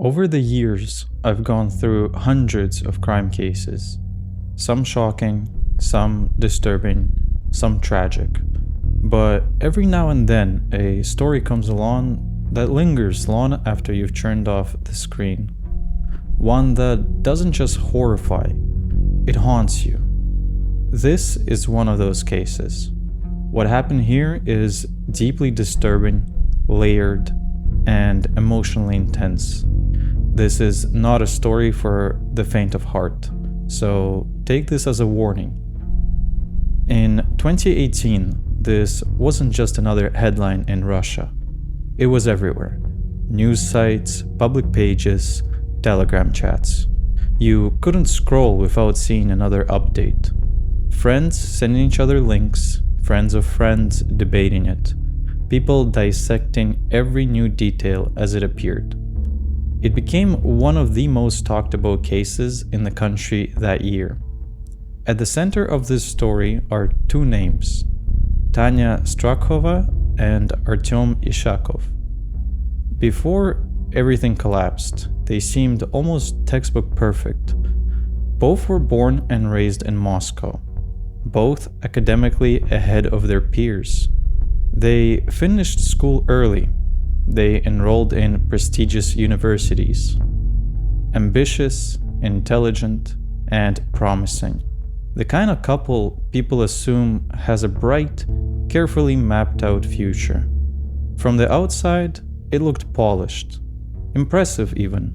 Over the years, I've gone through hundreds of crime cases. Some shocking, some disturbing, some tragic. But every now and then, a story comes along that lingers long after you've turned off the screen. One that doesn't just horrify, it haunts you. This is one of those cases. What happened here is deeply disturbing, layered, and emotionally intense. This is not a story for the faint of heart, so take this as a warning. In 2018, this wasn't just another headline in Russia. It was everywhere. News sites, public pages, Telegram chats. You couldn't scroll without seeing another update. Friends sending each other links, friends of friends debating it. People dissecting every new detail as it appeared. It became one of the most talked about cases in the country that year. At the center of this story are two names, Tanya Strakhova and Artyom Ishakov. Before everything collapsed, they seemed almost textbook perfect. Both were born and raised in Moscow, both academically ahead of their peers. They finished school early. They enrolled in prestigious universities. Ambitious, intelligent, and promising. The kind of couple people assume has a bright, carefully mapped out future. From the outside, it looked polished, impressive even.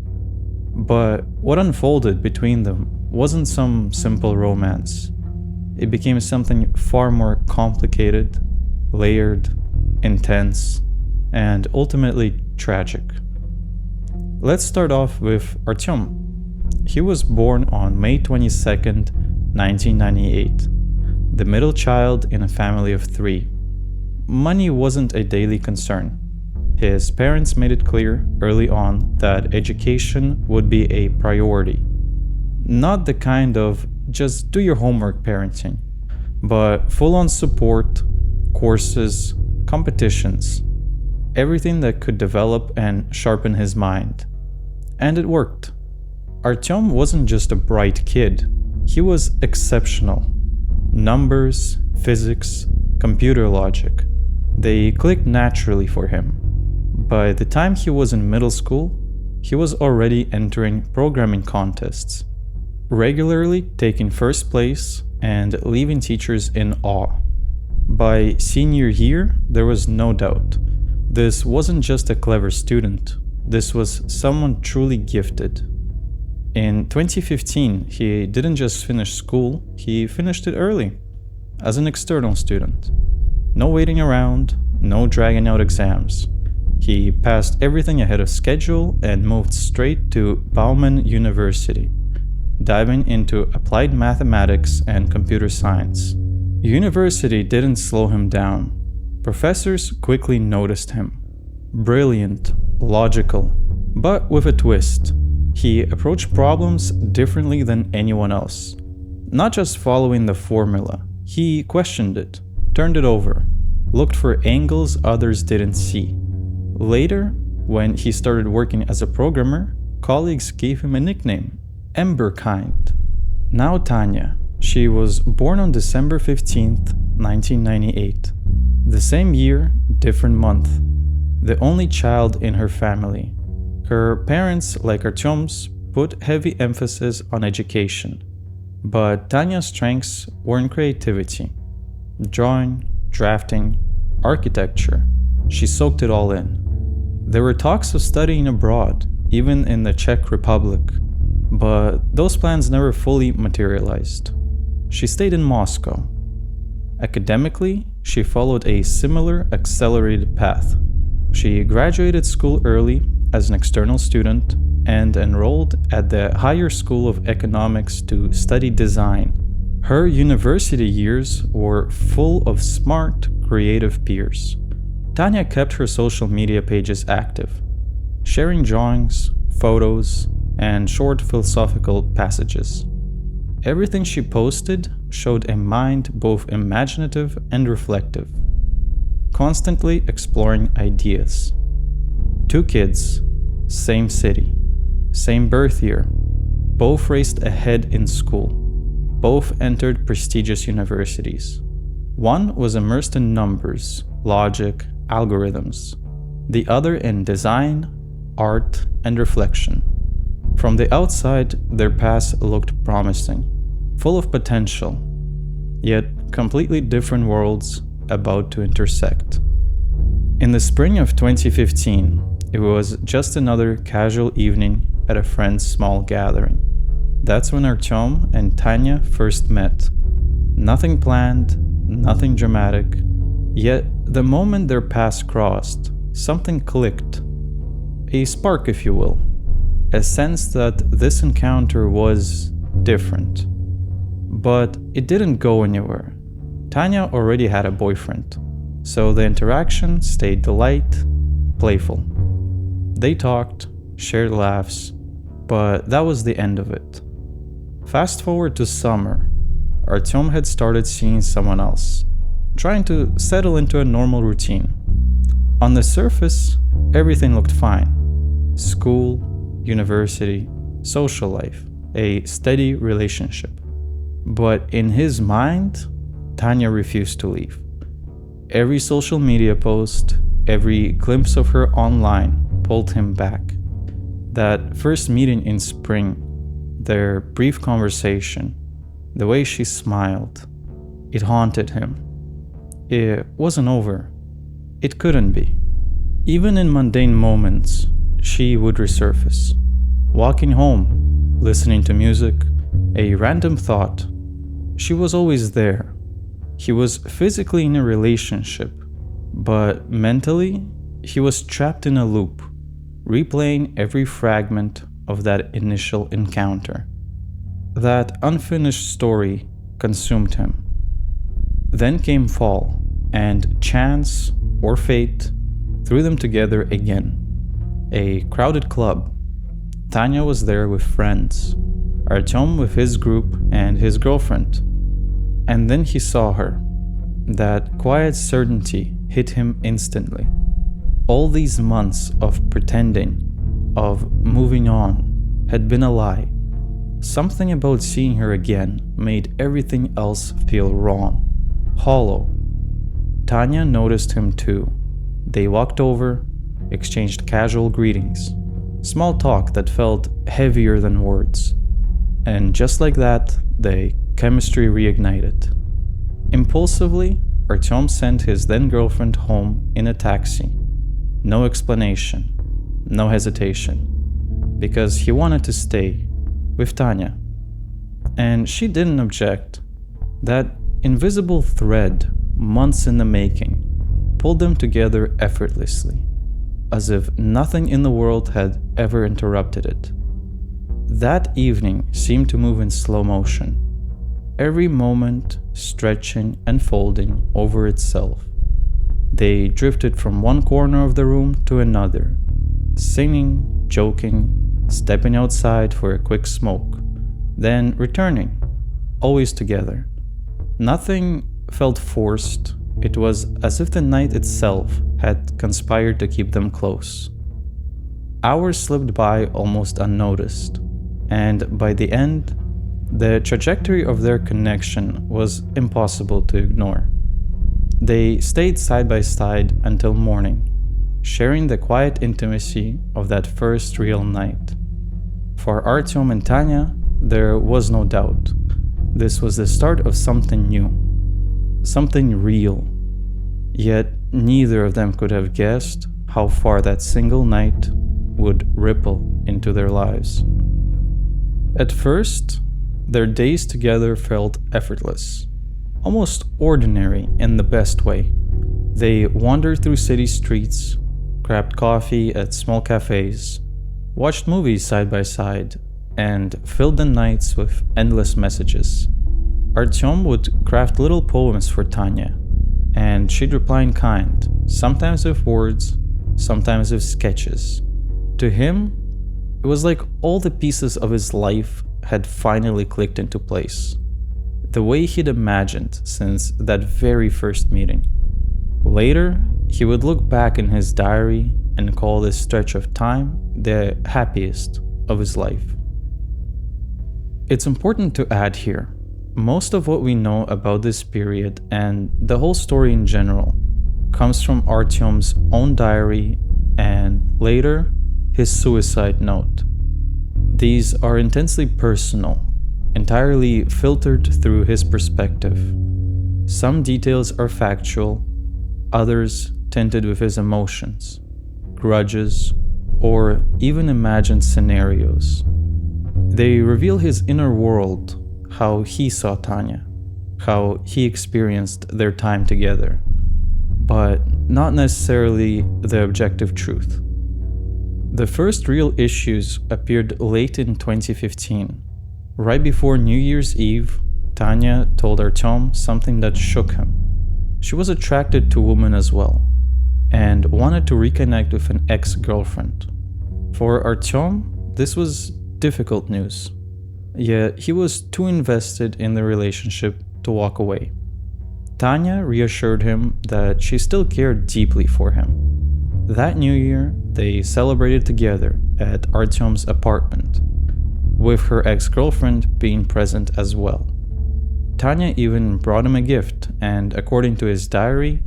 But what unfolded between them wasn't some simple romance. It became something far more complicated, layered, intense, and ultimately tragic. Let's start off with Artyom. He was born on May 22nd, 1998, the middle child in a family of three. Money wasn't a daily concern. His parents made it clear early on that education would be a priority. Not the kind of just do your homework parenting, but full-on support, courses, competitions, everything that could develop and sharpen his mind. And it worked. Artyom wasn't just a bright kid, he was exceptional. Numbers, physics, computer logic, they clicked naturally for him. By the time he was in middle school, he was already entering programming contests, regularly taking first place and leaving teachers in awe. By senior year, there was no doubt. This wasn't just a clever student, this was someone truly gifted. In 2015, he didn't just finish school, he finished it early, as an external student. No waiting around, no dragging out exams. He passed everything ahead of schedule and moved straight to Bauman University, diving into applied mathematics and computer science. University didn't slow him down. Professors quickly noticed him. Brilliant, logical, but with a twist. He approached problems differently than anyone else. Not just following the formula, he questioned it, turned it over, looked for angles others didn't see. Later, when he started working as a programmer, colleagues gave him a nickname, Emberkind. Now Tanya, she was born on December 15th, 1998. The same year, different month. The only child in her family. Her parents, like Artyom's, put heavy emphasis on education. But Tanya's strengths were in creativity. Drawing, drafting, architecture. She soaked it all in. There were talks of studying abroad, even in the Czech Republic. But those plans never fully materialized. She stayed in Moscow. Academically, she followed a similar accelerated path. She graduated school early as an external student and enrolled at the Higher School of Economics to study design. Her university years were full of smart, creative peers. Tanya kept her social media pages active, sharing drawings, photos, and short philosophical passages. Everything she posted showed a mind both imaginative and reflective, constantly exploring ideas. 2 kids, same city, same birth year, both raced ahead in school, both entered prestigious universities. One was immersed in numbers, logic, algorithms, the other in design, art, and reflection. From the outside, their paths looked promising, full of potential, yet completely different worlds about to intersect. In the spring of 2015, it was just another casual evening at a friend's small gathering. That's when Artyom and Tanya first met. Nothing planned, nothing dramatic, yet the moment their paths crossed, something clicked. A spark, if you will. A sense that this encounter was different. But it didn't go anywhere. Tanya already had a boyfriend, so the interaction stayed light, playful. They talked, shared laughs, but that was the end of it. Fast forward to summer, Artyom had started seeing someone else, trying to settle into a normal routine. On the surface, everything looked fine. School, university, social life, a steady relationship. But in his mind, Tanya refused to leave. Every social media post, every glimpse of her online pulled him back. That first meeting in spring, their brief conversation, the way she smiled, it haunted him. It wasn't over. It couldn't be. Even in mundane moments, she would resurface. Walking home, listening to music, a random thought. She was always there. He was physically in a relationship, but mentally, he was trapped in a loop, replaying every fragment of that initial encounter. That unfinished story consumed him. Then came fall, and chance, or fate, threw them together again. A crowded club. Tanya was there with friends, Artyom with his group and his girlfriend. And then he saw her. That quiet certainty hit him instantly. All these months of pretending, of moving on, had been a lie. Something about seeing her again made everything else feel wrong, hollow. Tanya noticed him too. They walked over, exchanged casual greetings, small talk that felt heavier than words. And just like that, the chemistry reignited. Impulsively, Artyom sent his then-girlfriend home in a taxi. No explanation, no hesitation, because he wanted to stay with Tanya. And she didn't object. That invisible thread, months in the making, pulled them together effortlessly, as if nothing in the world had ever interrupted it. That evening seemed to move in slow motion, every moment stretching and folding over itself. They drifted from one corner of the room to another, singing, joking, stepping outside for a quick smoke, then returning, always together. Nothing felt forced. It was as if the night itself had conspired to keep them close. Hours slipped by almost unnoticed, and by the end, the trajectory of their connection was impossible to ignore. They stayed side by side until morning, sharing the quiet intimacy of that first real night. For Artyom and Tanya, there was no doubt. This was the start of something new, something real. Yet neither of them could have guessed how far that single night would ripple into their lives. At first, their days together felt effortless, almost ordinary in the best way. They wandered through city streets, grabbed coffee at small cafes, watched movies side by side, and filled the nights with endless messages. Artyom would craft little poems for Tanya, and she'd reply in kind, sometimes with words, sometimes with sketches. To him, it was like all the pieces of his life had finally clicked into place, the way he'd imagined since that very first meeting. Later, he would look back in his diary and call this stretch of time the happiest of his life. It's important to add here, most of what we know about this period and the whole story in general comes from Artyom's own diary and later his suicide note. These are intensely personal, entirely filtered through his perspective. Some details are factual, others tinted with his emotions, grudges, or even imagined scenarios. They reveal his inner world, how he saw Tanya, how he experienced their time together, but not necessarily the objective truth. The first real issues appeared late in 2015. Right before New Year's Eve, Tanya told Artyom something that shook him. She was attracted to women as well, and wanted to reconnect with an ex-girlfriend. For Artyom, this was difficult news, yet he was too invested in the relationship to walk away. Tanya reassured him that she still cared deeply for him. That New Year, they celebrated together at Artyom's apartment, with her ex-girlfriend being present as well. Tanya even brought him a gift, and according to his diary,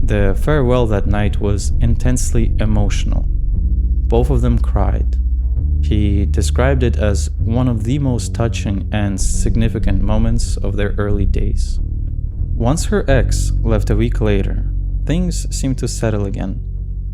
the farewell that night was intensely emotional. Both of them cried. He described it as one of the most touching and significant moments of their early days. Once her ex left a week later, things seemed to settle again.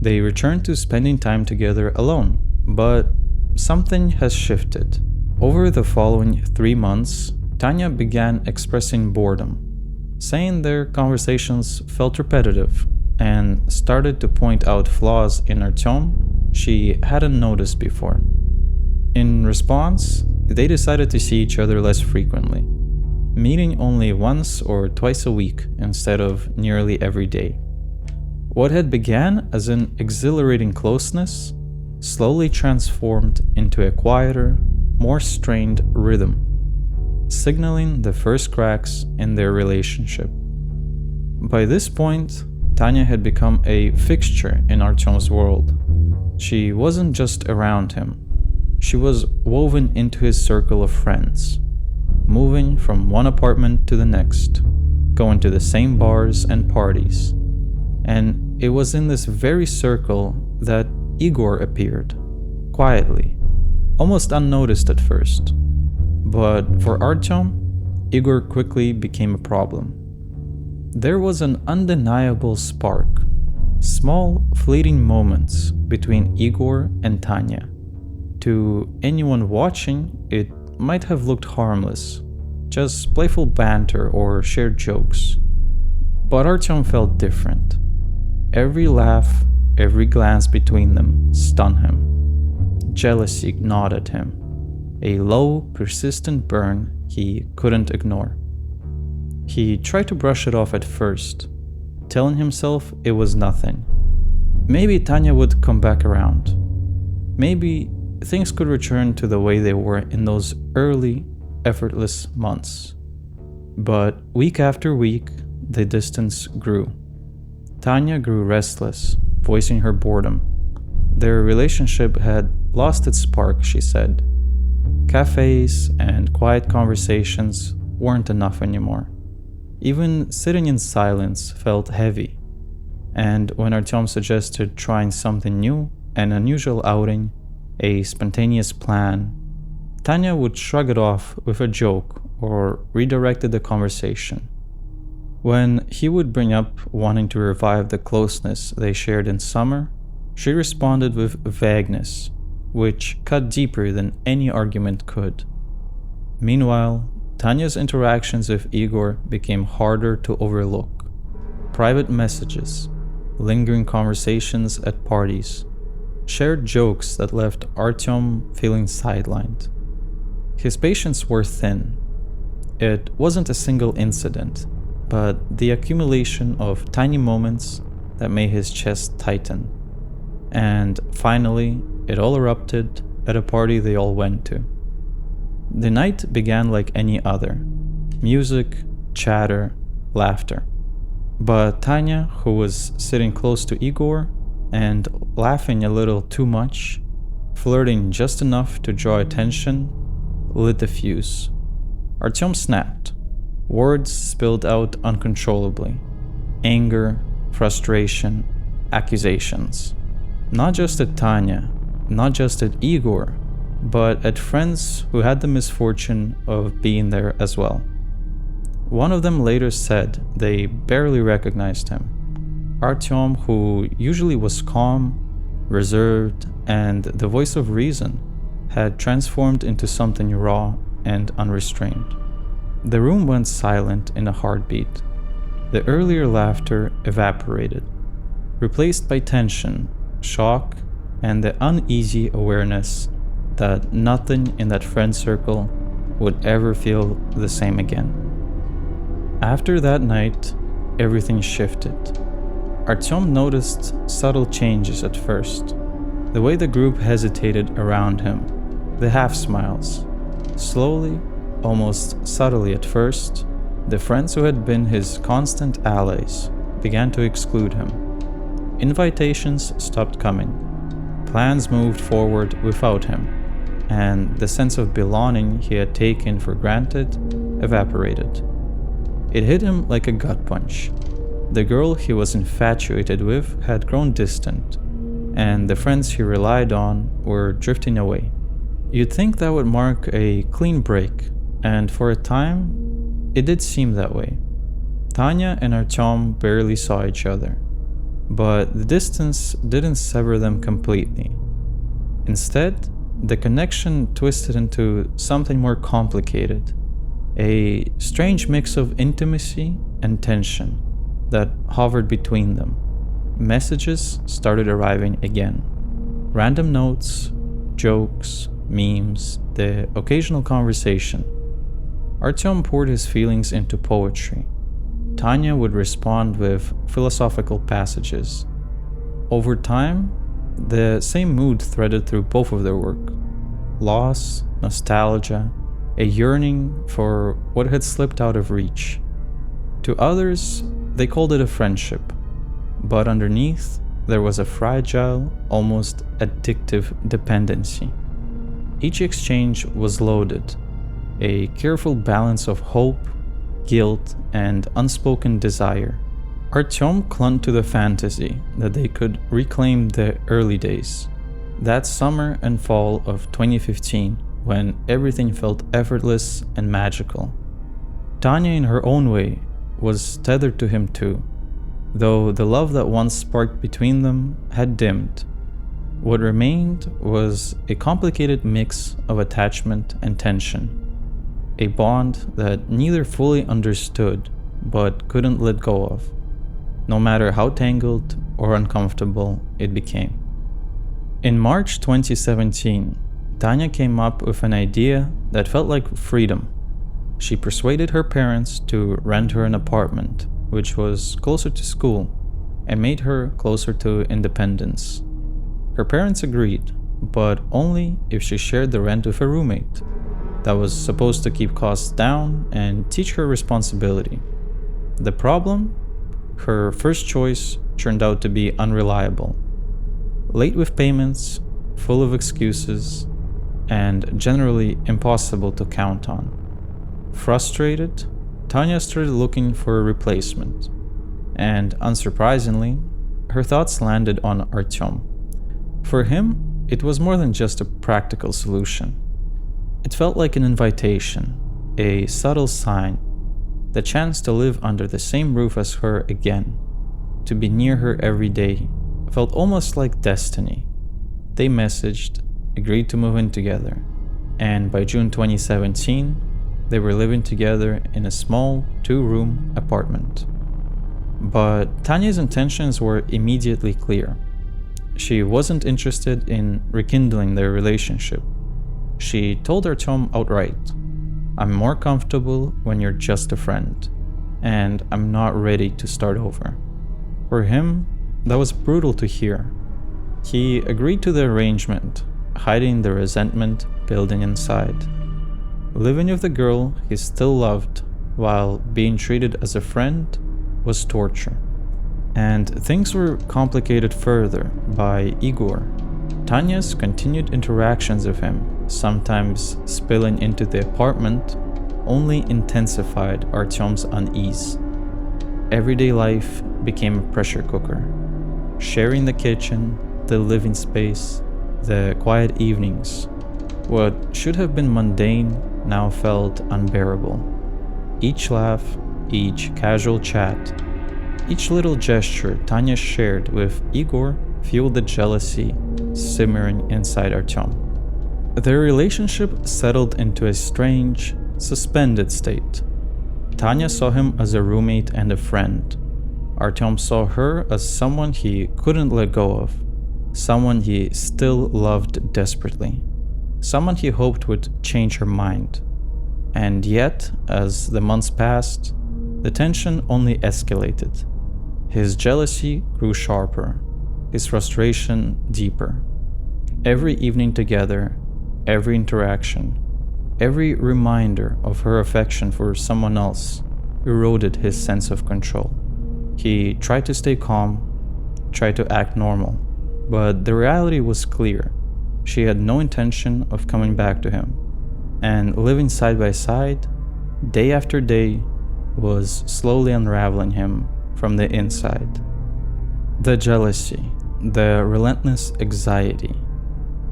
They returned to spending time together alone, but something has shifted. Over the following 3 months, Tanya began expressing boredom, saying their conversations felt repetitive, and started to point out flaws in Artyom she hadn't noticed before. In response, they decided to see each other less frequently, meeting only once or twice a week instead of nearly every day. What had begun as an exhilarating closeness slowly transformed into a quieter, more strained rhythm, signaling the first cracks in their relationship. By this point, Tanya had become a fixture in Artyom's world. She wasn't just around him, she was woven into his circle of friends, moving from one apartment to the next, going to the same bars and parties. And it was in this very circle that Igor appeared, quietly, almost unnoticed at first. But for Artyom, Igor quickly became a problem. There was an undeniable spark, small fleeting moments between Igor and Tanya. To anyone watching, it might have looked harmless, just playful banter or shared jokes. But Artyom felt different. Every laugh, every glance between them stunned him. Jealousy gnawed at him, a low, persistent burn he couldn't ignore. He tried to brush it off at first, telling himself it was nothing. Maybe Tanya would come back around. Maybe things could return to the way they were in those early, effortless months. But week after week, the distance grew. Tanya grew restless, voicing her boredom. Their relationship had lost its spark, she said. Cafes and quiet conversations weren't enough anymore. Even sitting in silence felt heavy. And when Artyom suggested trying something new, an unusual outing, a spontaneous plan, Tanya would shrug it off with a joke or redirected the conversation. When he would bring up wanting to revive the closeness they shared in summer, she responded with vagueness, which cut deeper than any argument could. Meanwhile, Tanya's interactions with Igor became harder to overlook. Private messages, lingering conversations at parties, shared jokes that left Artyom feeling sidelined. His patience wore thin. It wasn't a single incident, but the accumulation of tiny moments that made his chest tighten. And finally, it all erupted at a party they all went to. The night began like any other. Music, chatter, laughter. But Tanya, who was sitting close to Igor and laughing a little too much, flirting just enough to draw attention, lit the fuse. Artyom snapped. Words spilled out uncontrollably. Anger, frustration, accusations. Not just at Tanya, not just at Igor, but at friends who had the misfortune of being there as well. One of them later said they barely recognized him. Artyom, who usually was calm, reserved, and the voice of reason, had transformed into something raw and unrestrained. The room went silent in a heartbeat. The earlier laughter evaporated, replaced by tension, shock, and the uneasy awareness that nothing in that friend circle would ever feel the same again. After that night, everything shifted. Artyom noticed subtle changes at first. The way the group hesitated around him, the half-smiles. Slowly, almost subtly at first, the friends who had been his constant allies began to exclude him. Invitations stopped coming. Plans moved forward without him, and the sense of belonging he had taken for granted evaporated. It hit him like a gut punch. The girl he was infatuated with had grown distant, and the friends he relied on were drifting away. You'd think that would mark a clean break, and for a time, it did seem that way. Tanya and Artyom barely saw each other, but the distance didn't sever them completely. Instead, the connection twisted into something more complicated, a strange mix of intimacy and tension that hovered between them. Messages started arriving again. Random notes, jokes, memes, the occasional conversation. Artyom poured his feelings into poetry. Tanya would respond with philosophical passages. Over time, the same mood threaded through both of their work. Loss, nostalgia, a yearning for what had slipped out of reach. To others, they called it a friendship, but underneath, there was a fragile, almost addictive dependency. Each exchange was loaded, a careful balance of hope, guilt, and unspoken desire. Artyom clung to the fantasy that they could reclaim the early days, that summer and fall of 2015, when everything felt effortless and magical. Tanya, in her own way, was tethered to him too, though the love that once sparked between them had dimmed. What remained was a complicated mix of attachment and tension, a bond that neither fully understood but couldn't let go of, no matter how tangled or uncomfortable it became. In March 2017, Tanya came up with an idea that felt like freedom. She persuaded her parents to rent her an apartment, which was closer to school, and made her closer to independence. Her parents agreed, but only if she shared the rent with a roommate that was supposed to keep costs down and teach her responsibility. The problem? Her first choice turned out to be unreliable. Late with payments, full of excuses, and generally impossible to count on. Frustrated, Tanya started looking for a replacement, and unsurprisingly, her thoughts landed on Artyom. For him, it was more than just a practical solution. It felt like an invitation, a subtle sign, the chance to live under the same roof as her again, to be near her every day, felt almost like destiny. They messaged, agreed to move in together, and by June 2017, they were living together in a small 2-room apartment. But Tanya's intentions were immediately clear. She wasn't interested in rekindling their relationship. She told Artyom outright, "I'm more comfortable when you're just a friend, and I'm not ready to start over." For him, that was brutal to hear. He agreed to the arrangement, hiding the resentment building inside. Living with the girl he still loved while being treated as a friend was torture. And things were complicated further by Igor, Tanya's continued interactions with him, sometimes spilling into the apartment, only intensified Artyom's unease. Everyday life became a pressure cooker. Sharing the kitchen, the living space, the quiet evenings. What should have been mundane now felt unbearable. Each laugh, each casual chat, each little gesture Tanya shared with Igor fueled the jealousy simmering inside Artyom. Their relationship settled into a strange, suspended state. Tanya saw him as a roommate and a friend. Artyom saw her as someone he couldn't let go of, someone he still loved desperately, someone he hoped would change her mind. And yet, as the months passed, the tension only escalated. His jealousy grew sharper, his frustration deeper. Every evening together, every interaction, every reminder of her affection for someone else eroded his sense of control. He tried to stay calm, tried to act normal, but the reality was clear. She had no intention of coming back to him, and living side by side, day after day, was slowly unraveling him from the inside. The jealousy, the relentless anxiety,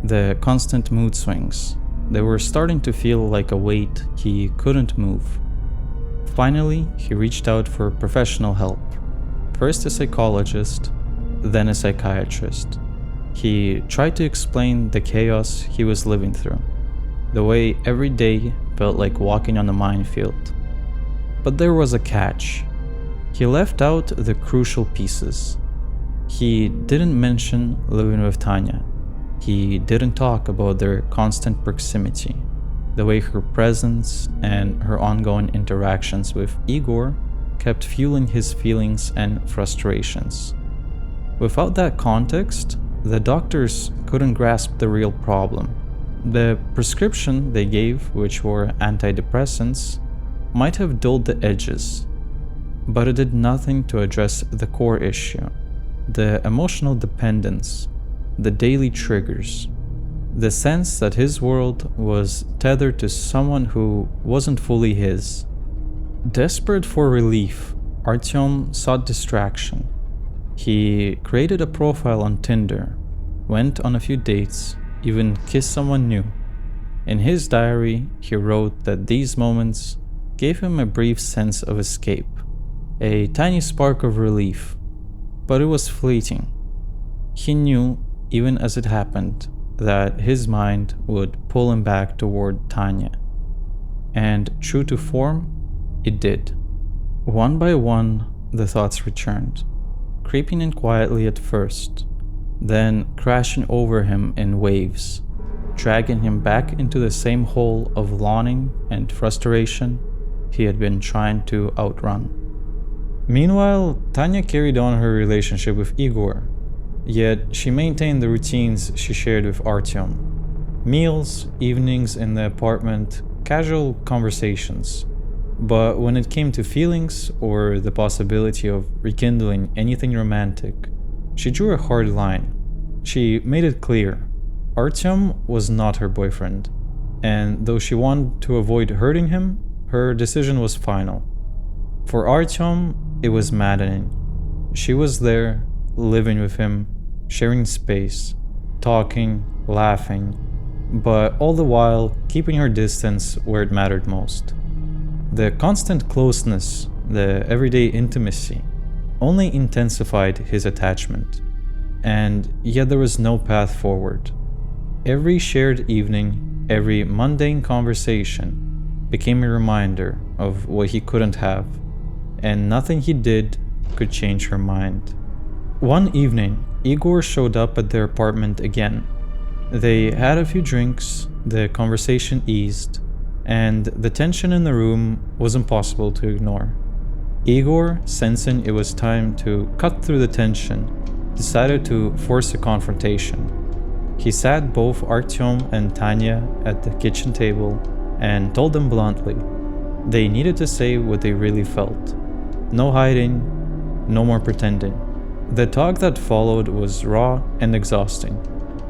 the constant mood swings, they were starting to feel like a weight he couldn't move. Finally, he reached out for professional help. First a psychologist, then a psychiatrist. He tried to explain the chaos he was living through, the way every day felt like walking on a minefield. But there was a catch. He left out the crucial pieces. He didn't mention living with Tanya. He didn't talk about their constant proximity, the way her presence and her ongoing interactions with Igor kept fueling his feelings and frustrations. Without that context, the doctors couldn't grasp the real problem. The prescription they gave, which were antidepressants, might have dulled the edges, but it did nothing to address the core issue, the emotional dependence, the daily triggers, the sense that his world was tethered to someone who wasn't fully his. Desperate for relief, Artyom sought distraction. He created a profile on Tinder, went on a few dates, even kissed someone new. In his diary, he wrote that these moments gave him a brief sense of escape, a tiny spark of relief, but it was fleeting. He knew, even as it happened, that his mind would pull him back toward Tanya. And true to form, it did. One by one, the thoughts returned, creeping in quietly at first, then crashing over him in waves, dragging him back into the same hole of longing and frustration he had been trying to outrun. Meanwhile, Tanya carried on her relationship with Igor, yet she maintained the routines she shared with Artyom. Meals, evenings in the apartment, casual conversations. But when it came to feelings or the possibility of rekindling anything romantic, she drew a hard line. She made it clear, Artyom was not her boyfriend, and though she wanted to avoid hurting him, her decision was final. For Artyom, it was maddening. She was there, living with him, sharing space, talking, laughing, but all the while keeping her distance where it mattered most. The constant closeness, the everyday intimacy, only intensified his attachment, and yet there was no path forward. Every shared evening, every mundane conversation became a reminder of what he couldn't have, and nothing he did could change her mind. One evening, Igor showed up at their apartment again. They had a few drinks, the conversation eased, and the tension in the room was impossible to ignore. Igor, sensing it was time to cut through the tension, decided to force a confrontation. He sat both Artyom and Tanya at the kitchen table and told them bluntly they needed to say what they really felt. No hiding, no more pretending. The talk that followed was raw and exhausting.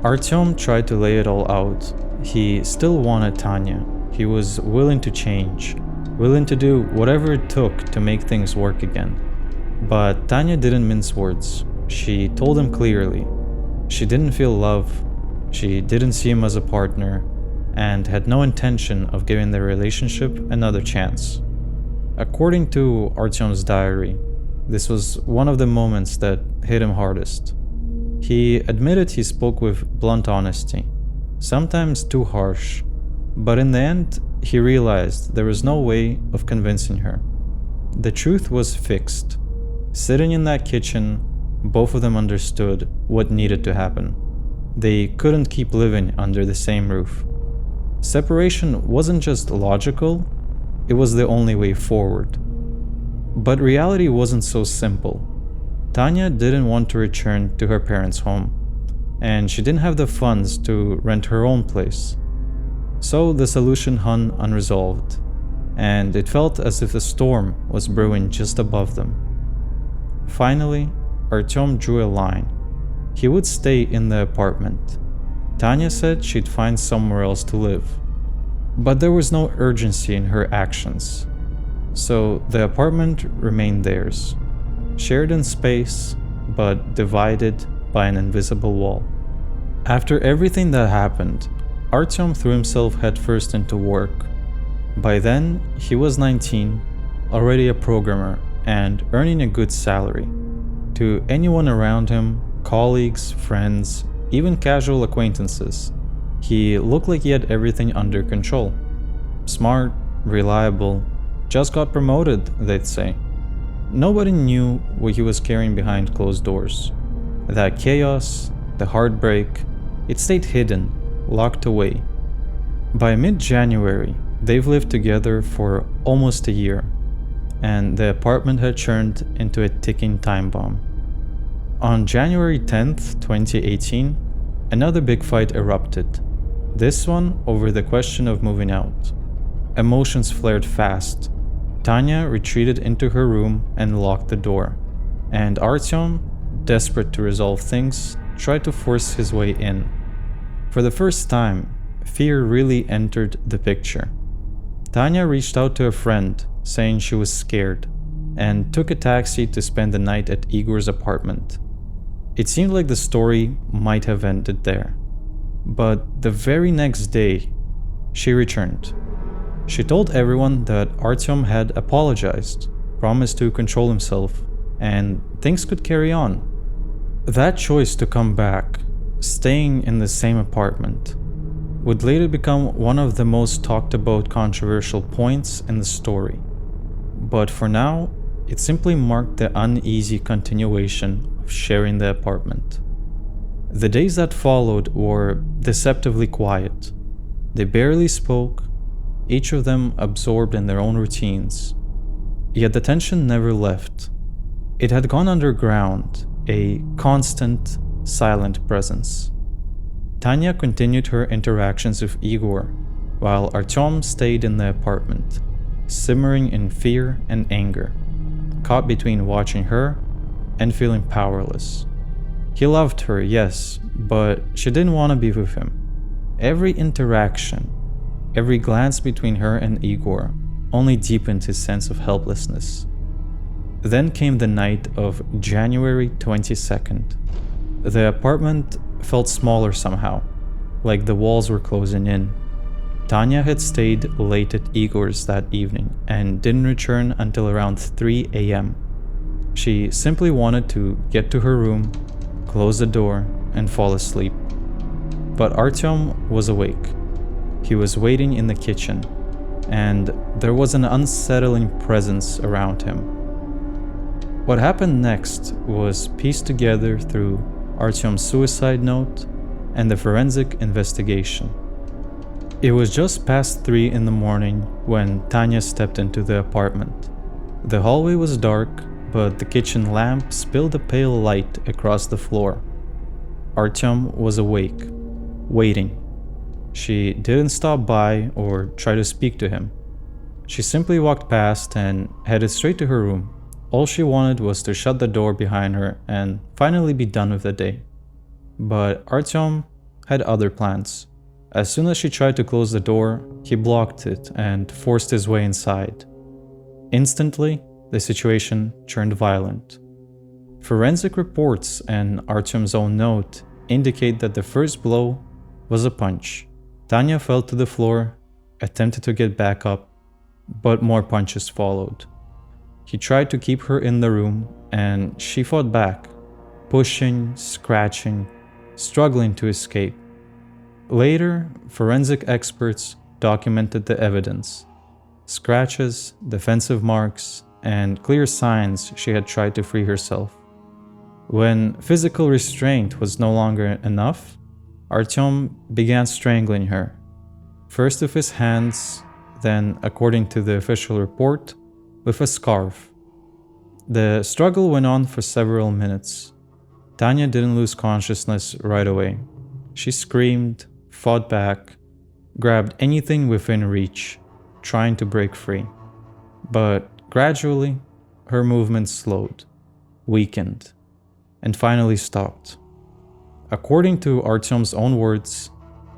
Artyom tried to lay it all out. He still wanted Tanya. He was willing to change, willing to do whatever it took to make things work again. But Tanya didn't mince words. She told him clearly. She didn't feel love, she didn't see him as a partner, and had no intention of giving their relationship another chance. According to Artyom's diary, this was one of the moments that hit him hardest. He admitted he spoke with blunt honesty, sometimes too harsh, but in the end, he realized there was no way of convincing her. The truth was fixed. Sitting in that kitchen, both of them understood what needed to happen. They couldn't keep living under the same roof. Separation wasn't just logical, it was the only way forward. But reality wasn't so simple. Tanya didn't want to return to her parents' home, and she didn't have the funds to rent her own place. So the solution hung unresolved, and it felt as if a storm was brewing just above them. Finally, Artyom drew a line. He would stay in the apartment. Tanya said she'd find somewhere else to live. But there was no urgency in her actions. So the apartment remained theirs, shared in space, but divided by an invisible wall. After everything that happened, Artyom threw himself headfirst into work. By then, he was 19, already a programmer, and earning a good salary. To anyone around him, colleagues, friends, even casual acquaintances, he looked like he had everything under control. Smart, reliable, just got promoted, they'd say. Nobody knew what he was carrying behind closed doors. That chaos, the heartbreak, it stayed hidden, locked away. By mid-January, they've lived together for almost a year, and the apartment had turned into a ticking time bomb. On January 10th, 2018, another big fight erupted, this one over the question of moving out. Emotions flared fast. Tanya retreated into her room and locked the door, and Artyom, desperate to resolve things, tried to force his way in. For the first time, fear really entered the picture. Tanya reached out to a friend, saying she was scared, and took a taxi to spend the night at Igor's apartment. It seemed like the story might have ended there. But the very next day, she returned. She told everyone that Artyom had apologized, promised to control himself, and things could carry on. That choice to come back, staying in the same apartment, would later become one of the most talked about controversial points in the story. But for now, it simply marked the uneasy continuation of sharing the apartment. The days that followed were deceptively quiet. They barely spoke, each of them absorbed in their own routines. Yet the tension never left. It had gone underground, a constant, silent presence. Tanya continued her interactions with Igor, while Artyom stayed in the apartment, simmering in fear and anger, caught between watching her and feeling powerless. He loved her, yes, but she didn't want to be with him. Every interaction, every glance between her and Igor only deepened his sense of helplessness. Then came the night of January 22nd. The apartment felt smaller somehow, like the walls were closing in. Tanya had stayed late at Igor's that evening and didn't return until around 3 a.m. She simply wanted to get to her room, close the door, and fall asleep. But Artyom was awake. He was waiting in the kitchen, and there was an unsettling presence around him. What happened next was pieced together through Artyom's suicide note and the forensic investigation. It was just past 3 in the morning when Tanya stepped into the apartment. The hallway was dark, but the kitchen lamp spilled a pale light across the floor. Artyom was awake, waiting. She didn't stop by or try to speak to him. She simply walked past and headed straight to her room. All she wanted was to shut the door behind her and finally be done with the day. But Artyom had other plans. As soon as she tried to close the door, he blocked it and forced his way inside. Instantly, the situation turned violent. Forensic reports and Artyom's own note indicate that the first blow was a punch. Tanya fell to the floor, attempted to get back up, but more punches followed. He tried to keep her in the room, and she fought back, pushing, scratching, struggling to escape. Later, forensic experts documented the evidence: scratches, defensive marks, and clear signs she had tried to free herself. When physical restraint was no longer enough, Artyom began strangling her, first with his hands, then, according to the official report, with a scarf. The struggle went on for several minutes. Tanya didn't lose consciousness right away. She screamed, fought back, grabbed anything within reach, trying to break free. But gradually, her movements slowed, weakened, and finally stopped. According to Artyom's own words,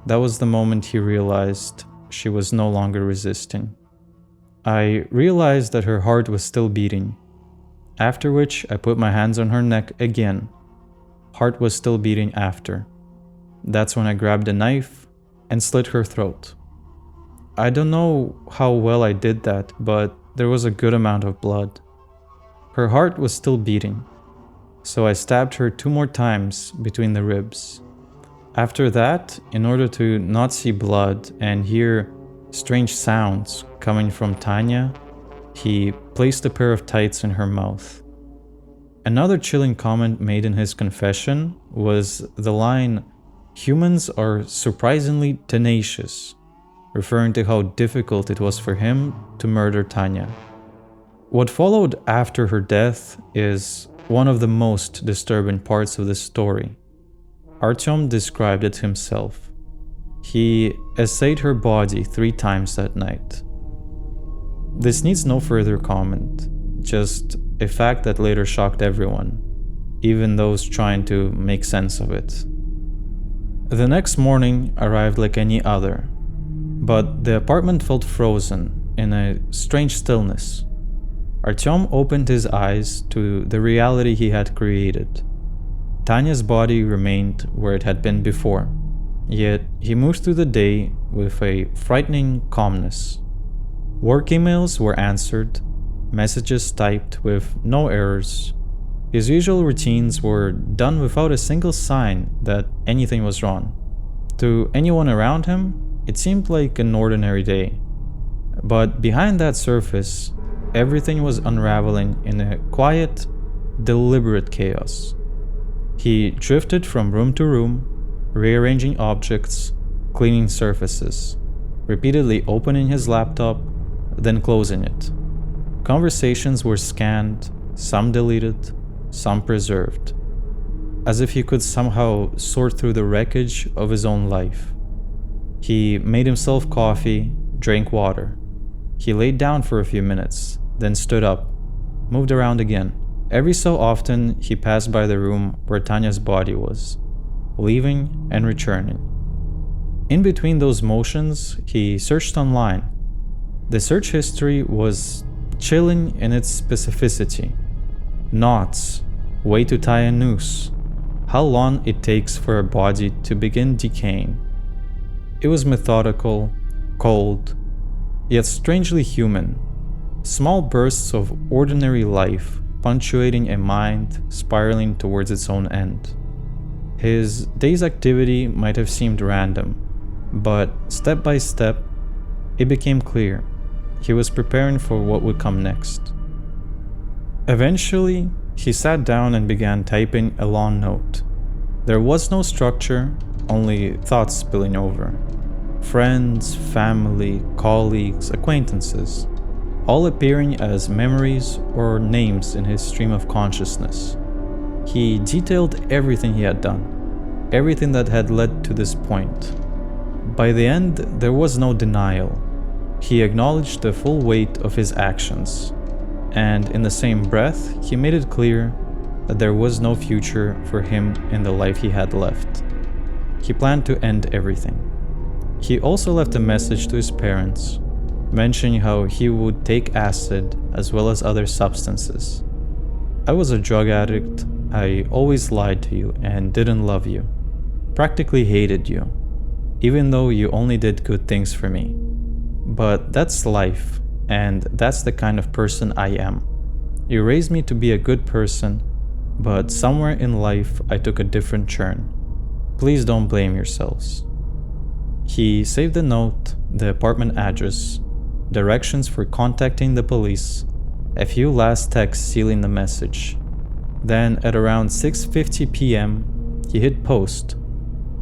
that was the moment he realized she was no longer resisting. I realized that her heart was still beating, after which I put my hands on her neck again. Heart was still beating after. That's when I grabbed a knife and slit her throat. I don't know how well I did that, but there was a good amount of blood. Her heart was still beating, so I stabbed her 2 more times between the ribs. After that, in order to not see blood and hear strange sounds coming from Tanya, he placed a pair of tights in her mouth. Another chilling comment made in his confession was the line, "Humans are surprisingly tenacious," referring to how difficult it was for him to murder Tanya. What followed after her death is one of the most disturbing parts of the story. Artyom described it himself. He essayed her body 3 times that night. This needs no further comment, just a fact that later shocked everyone, even those trying to make sense of it. The next morning arrived like any other, but the apartment felt frozen in a strange stillness. Artyom opened his eyes to the reality he had created. Tanya's body remained where it had been before, yet he moved through the day with a frightening calmness. Work emails were answered, messages typed with no errors. His usual routines were done without a single sign that anything was wrong. To anyone around him, it seemed like an ordinary day. But behind that surface, everything was unraveling in a quiet, deliberate chaos. He drifted from room to room, rearranging objects, cleaning surfaces, repeatedly opening his laptop, then closing it. Conversations were scanned, some deleted, some preserved, as if he could somehow sort through the wreckage of his own life. He made himself coffee, drank water. He laid down for a few minutes, then stood up, moved around again. Every so often, he passed by the room where Tanya's body was, leaving and returning. In between those motions, he searched online. The search history was chilling in its specificity. Knots, way to tie a noose, how long it takes for a body to begin decaying. It was methodical, cold, yet strangely human. Small bursts of ordinary life punctuating a mind spiraling towards its own end. His day's activity might have seemed random, but step by step, it became clear. He was preparing for what would come next. Eventually, he sat down and began typing a long note. There was no structure, only thoughts spilling over. Friends, family, colleagues, acquaintances, all appearing as memories or names in his stream of consciousness. He detailed everything he had done, everything that had led to this point. By the end, there was no denial. He acknowledged the full weight of his actions, and in the same breath, he made it clear that there was no future for him in the life he had left. He planned to end everything. He also left a message to his parents, mentioning how he would take acid as well as other substances. I was a drug addict, I always lied to you and didn't love you. Practically hated you, even though you only did good things for me. But that's life, and that's the kind of person I am. You raised me to be a good person, but somewhere in life I took a different turn. Please don't blame yourselves. He saved the note, the apartment address, directions for contacting the police, a few last texts sealing the message. Then at around 6:50 p.m., he hit post.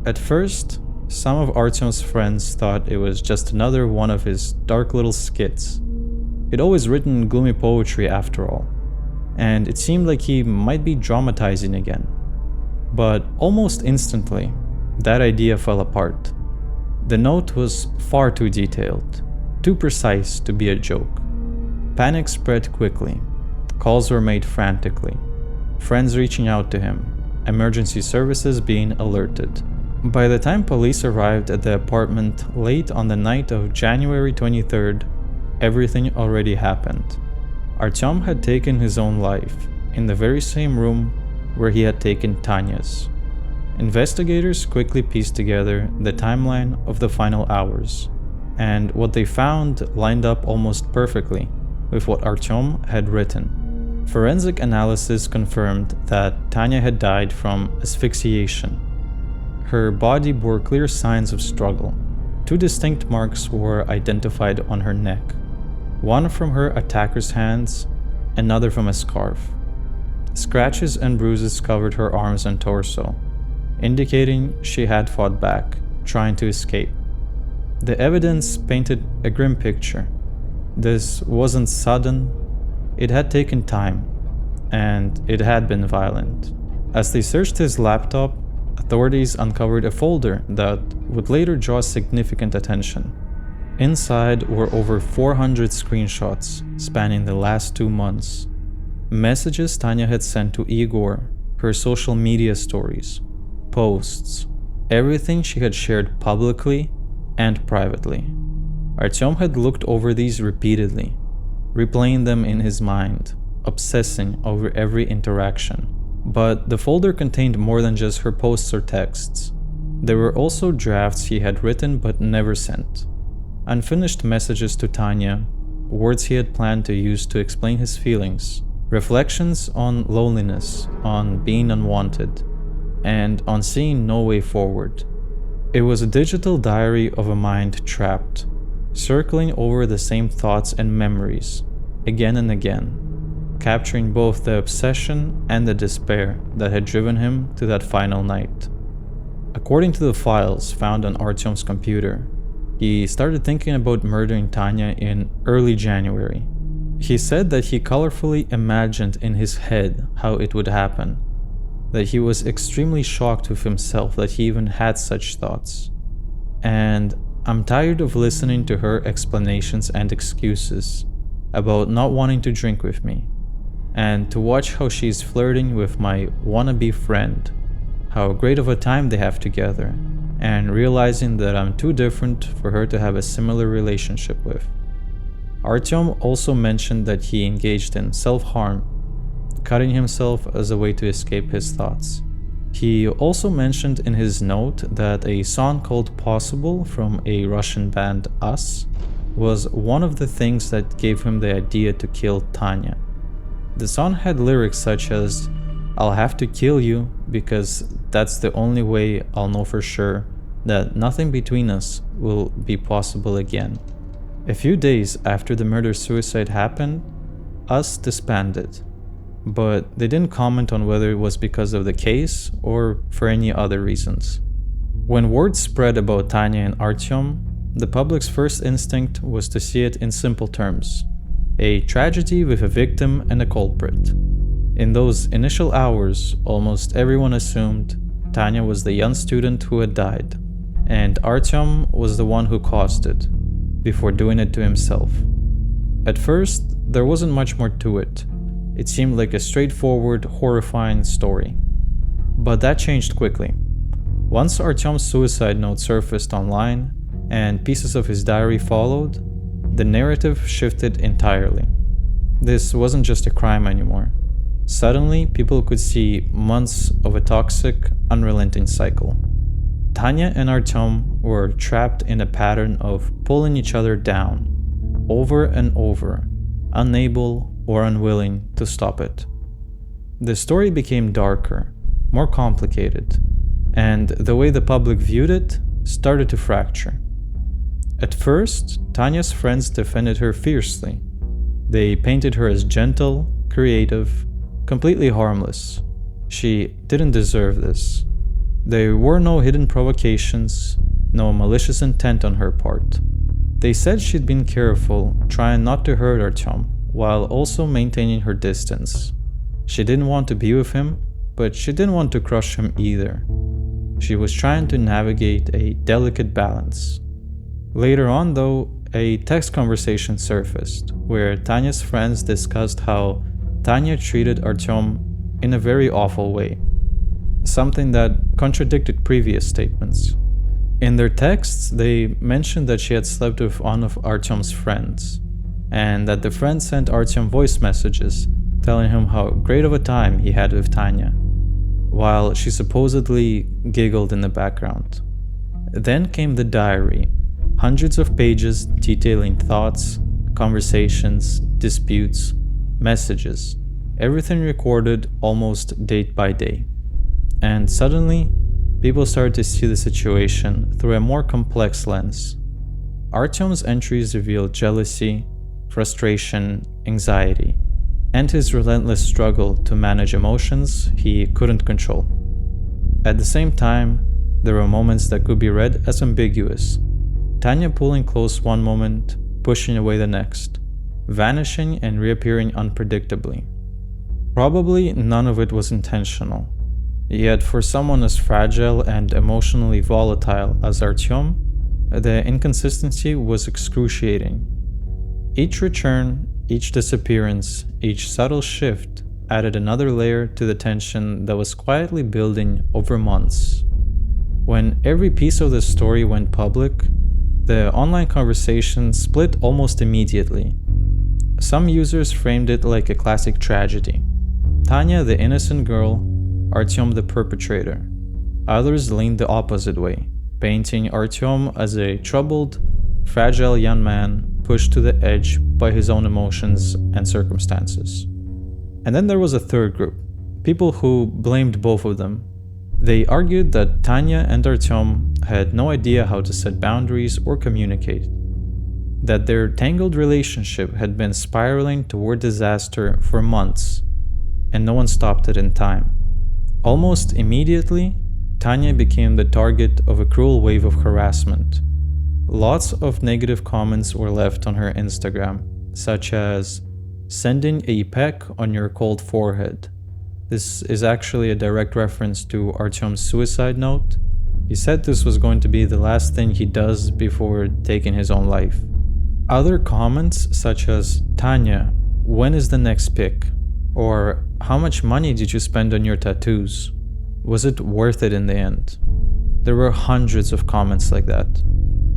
At first, some of Artyom's friends thought it was just another one of his dark little skits. He'd always written gloomy poetry after all, and it seemed like he might be dramatizing again. But almost instantly, that idea fell apart. The note was far too detailed, too precise to be a joke. Panic spread quickly. Calls were made frantically. Friends reaching out to him. Emergency services being alerted. By the time police arrived at the apartment late on the night of January 23rd, everything already happened. Artyom had taken his own life in the very same room where he had taken Tanya's. Investigators quickly pieced together the timeline of the final hours, and what they found lined up almost perfectly with what Artyom had written. Forensic analysis confirmed that Tanya had died from asphyxiation. Her body bore clear signs of struggle. 2 distinct marks were identified on her neck, one from her attacker's hands, another from a scarf. Scratches and bruises covered her arms and torso, indicating she had fought back, trying to escape. The evidence painted a grim picture. This wasn't sudden, it had taken time, and it had been violent. As they searched his laptop, authorities uncovered a folder that would later draw significant attention. Inside were over 400 screenshots spanning the last 2 months. Messages Tanya had sent to Igor, her social media stories, posts, everything she had shared publicly and privately. Artyom had looked over these repeatedly, replaying them in his mind, obsessing over every interaction. But the folder contained more than just her posts or texts. There were also drafts he had written but never sent, unfinished messages to Tanya, words he had planned to use to explain his feelings, reflections on loneliness, on being unwanted, and on seeing no way forward. It was a digital diary of a mind trapped, circling over the same thoughts and memories, again and again, capturing both the obsession and the despair that had driven him to that final night. According to the files found on Artyom's computer, he started thinking about murdering Tanya in early January. He said that he colorfully imagined in his head how it would happen, that he was extremely shocked with himself that he even had such thoughts. And I'm tired of listening to her explanations and excuses about not wanting to drink with me, and to watch how she's flirting with my wannabe friend, how great of a time they have together, and realizing that I'm too different for her to have a similar relationship with. Artyom also mentioned that he engaged in self-harm, cutting himself as a way to escape his thoughts. He also mentioned in his note that a song called Possible from a Russian band Us was one of the things that gave him the idea to kill Tanya. The song had lyrics such as, "I'll have to kill you because that's the only way I'll know for sure that nothing between us will be possible again." A few days after the murder-suicide happened, Us disbanded, but they didn't comment on whether it was because of the case or for any other reasons. When word spread about Tanya and Artyom, the public's first instinct was to see it in simple terms: a tragedy with a victim and a culprit. In those initial hours, almost everyone assumed Tanya was the young student who had died, and Artyom was the one who caused it, before doing it to himself. At first, there wasn't much more to it. It seemed like a straightforward, horrifying story. But that changed quickly. Once Artyom's suicide note surfaced online and pieces of his diary followed, the narrative shifted entirely. This wasn't just a crime anymore. Suddenly, people could see months of a toxic, unrelenting cycle. Tanya and Artyom were trapped in a pattern of pulling each other down, over and over, unable or unwilling to stop it. The story became darker, more complicated, and the way the public viewed it started to fracture. At first, Tanya's friends defended her fiercely. They painted her as gentle, creative, completely harmless. She didn't deserve this. There were no hidden provocations, no malicious intent on her part. They said she'd been careful, trying not to hurt Artyom, while also maintaining her distance. She didn't want to be with him, but she didn't want to crush him either. She was trying to navigate a delicate balance. Later on, though, a text conversation surfaced, where Tanya's friends discussed how Tanya treated Artyom in a very awful way, something that contradicted previous statements. In their texts, they mentioned that she had slept with one of Artyom's friends, and that the friend sent Artyom voice messages telling him how great of a time he had with Tanya, while she supposedly giggled in the background. Then came the diary, hundreds of pages detailing thoughts, conversations, disputes, messages, everything recorded almost date by day. And suddenly, people started to see the situation through a more complex lens. Artyom's entries revealed jealousy, frustration, anxiety, and his relentless struggle to manage emotions he couldn't control. At the same time, there were moments that could be read as ambiguous. Tanya pulling close one moment, pushing away the next, vanishing and reappearing unpredictably. Probably none of it was intentional. Yet for someone as fragile and emotionally volatile as Artyom, the inconsistency was excruciating. Each return, each disappearance, each subtle shift added another layer to the tension that was quietly building over months. When every piece of the story went public, the online conversation split almost immediately. Some users framed it like a classic tragedy. Tanya, the innocent girl, Artyom, the perpetrator. Others leaned the opposite way, painting Artyom as a troubled, fragile young man pushed to the edge by his own emotions and circumstances. And then there was a third group, people who blamed both of them. They argued that Tanya and Artyom had no idea how to set boundaries or communicate, that their tangled relationship had been spiraling toward disaster for months, and no one stopped it in time. Almost immediately, Tanya became the target of a cruel wave of harassment. Lots of negative comments were left on her Instagram, such as, "Sending a peck on your cold forehead." This is actually a direct reference to Artyom's suicide note. He said this was going to be the last thing he does before taking his own life. Other comments such as, "Tanya, when is the next pic?" Or, "How much money did you spend on your tattoos? Was it worth it in the end?" There were hundreds of comments like that.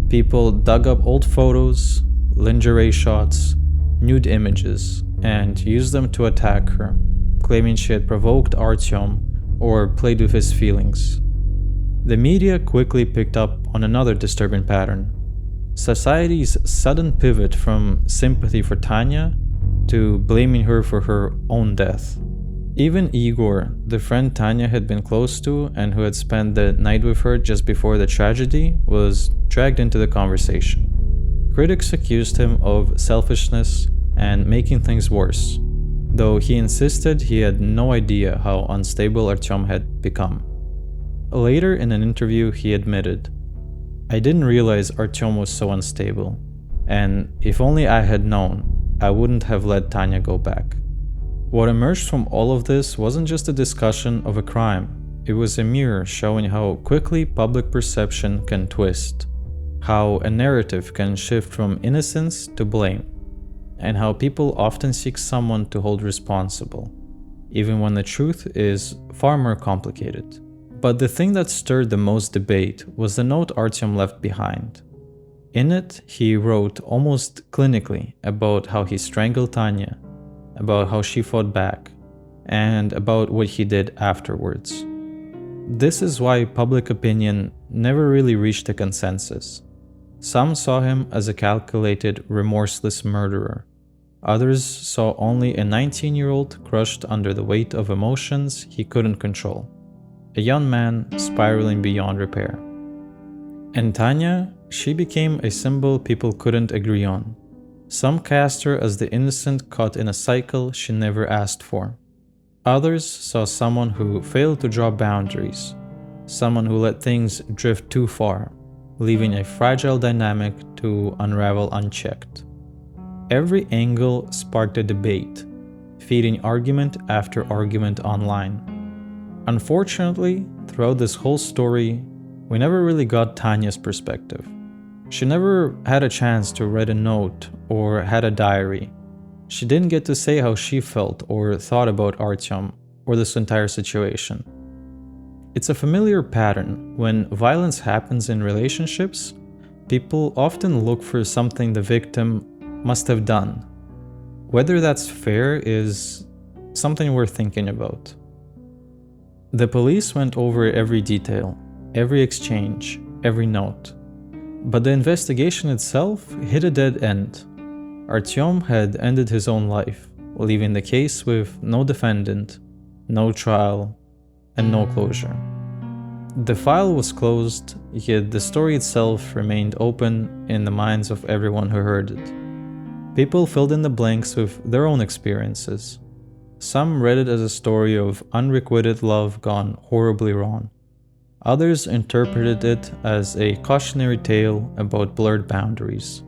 People dug up old photos, lingerie shots, nude images, and used them to attack her, claiming she had provoked Artyom or played with his feelings. The media quickly picked up on another disturbing pattern: society's sudden pivot from sympathy for Tanya to blaming her for her own death. Even Igor, the friend Tanya had been close to and who had spent the night with her just before the tragedy, was dragged into the conversation. Critics accused him of selfishness and making things worse, though he insisted he had no idea how unstable Artyom had become. Later in an interview, he admitted, "I didn't realize Artyom was so unstable, and if only I had known, I wouldn't have let Tanya go back." What emerged from all of this wasn't just a discussion of a crime. It was a mirror showing how quickly public perception can twist, how a narrative can shift from innocence to blame, and how people often seek someone to hold responsible, even when the truth is far more complicated. But the thing that stirred the most debate was the note Artyom left behind. In it, he wrote almost clinically about how he strangled Tanya, about how she fought back, and about what he did afterwards. This is why public opinion never really reached a consensus. Some saw him as a calculated, remorseless murderer. Others saw only a 19-year-old crushed under the weight of emotions he couldn't control. A young man spiraling beyond repair. And Tanya, she became a symbol people couldn't agree on. Some cast her as the innocent caught in a cycle she never asked for. Others saw someone who failed to draw boundaries, someone who let things drift too far, leaving a fragile dynamic to unravel unchecked. Every angle sparked a debate, feeding argument after argument online. Unfortunately, throughout this whole story, we never really got Tanya's perspective. She never had a chance to write a note or had a diary. She didn't get to say how she felt or thought about Artyom or this entire situation. It's a familiar pattern. When violence happens in relationships, people often look for something the victim must have done. Whether that's fair is something we're thinking about. The police went over every detail, every exchange, every note. But the investigation itself hit a dead end. Artyom had ended his own life, leaving the case with no defendant, no trial, and no closure. The file was closed, yet the story itself remained open in the minds of everyone who heard it. People filled in the blanks with their own experiences. Some read it as a story of unrequited love gone horribly wrong. Others interpreted it as a cautionary tale about blurred boundaries.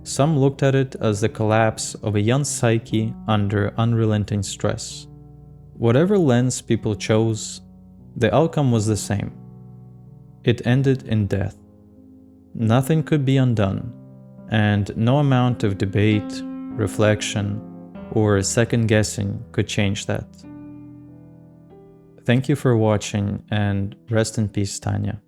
Some looked at it as the collapse of a young psyche under unrelenting stress. Whatever lens people chose, the outcome was the same. It ended in death. Nothing could be undone, and no amount of debate, reflection, or second-guessing could change that. Thank you for watching, and rest in peace, Tanya.